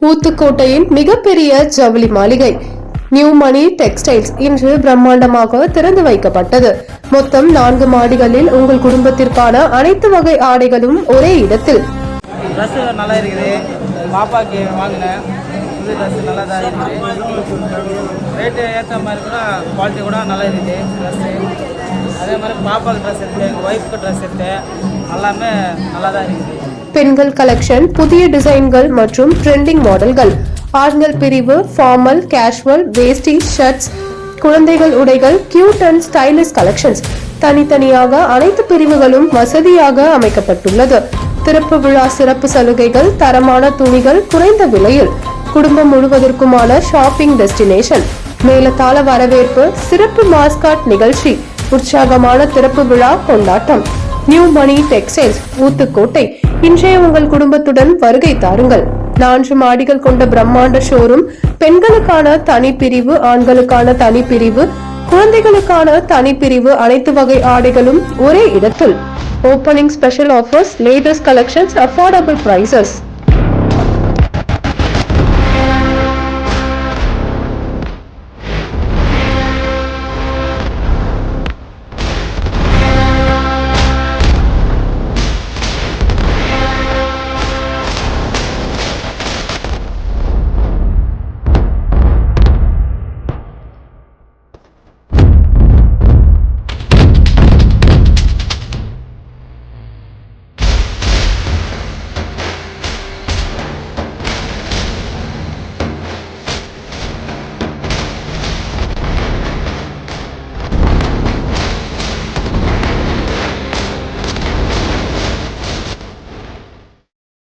ஊத்துக்கோட்டையின் மிகப்பெரிய ஜவுளி மாளிகை நியூ மணி டெக்ஸ்டைல்ஸ் இன்று பிரம்மாண்டமாக திறந்து வைக்கப்பட்டது. மொத்தம் 4 மாடிகளில் உங்கள் குடும்பத்திற்கான அனைத்து வகை ஆடைகளும் ஒரே இடத்தில். நல்லா இருக்குது. பாப்பாக்கு வாங்கினேன். புது ட்ரெஸ் நல்லா தான் இருக்குது. ரேட்டு ஏற்ற மாதிரி கூட குவாலிட்டி கூட நல்லா இருக்குது ட்ரெஸ்ஸு. அதே மாதிரி பாப்பாவுக்கு ட்ரெஸ் இருக்குது, எங்கள் ஒய்ஃபுக்கு ட்ரெஸ் இருக்குது. எல்லாமே நல்லா தான் இருக்குது. பெண்கள் கலெக்ஷன், புதிய டிசைன்கள் மற்றும் ட்ரெண்டிங் மாடல்கள். ஆண்கள் பிரிவு ஃபார்மல், கேஷுவல், வேஷ்டி, ஷர்ட்ஸ், குழந்தைகள் உடைகள், கியூட் அண்ட் ஸ்டைலிஷ் கலெக்ஷன்ஸ். தனித்தனியாக அனைத்து பிரிவுகளும் வசதியாக அமைக்கப்பட்டுள்ளது. திறப்பு விழா சிறப்பு சலுகைகள், தரமான துணிகள் குறைந்த விலையில். குடும்பம் முழுவதற்குமான ஷாப்பிங் டெஸ்டினேஷன். மேலதாள வரவேற்பு, சிறப்பு மாஸ்காட் நிகழ்ச்சி, உற்சாகமான திறப்பு விழா கொண்டாட்டம். நியூ மணி டெக்ஸ்டைல்ஸ், ஊத்துக்கோட்டை. இன்றைய உங்கள் குடும்பத்துடன் வருகை தாருங்கள். 4 மாடிகள் கொண்ட பிரம்மாண்ட ஷோரூம். பெண்களுக்கான தனி பிரிவு, ஆண்களுக்கான தனி பிரிவு, குழந்தைகளுக்கான தனி பிரிவு. அனைத்து வகை ஆடைகளும் ஒரே இடத்தில். Opening special offers, latest collections, affordable prices.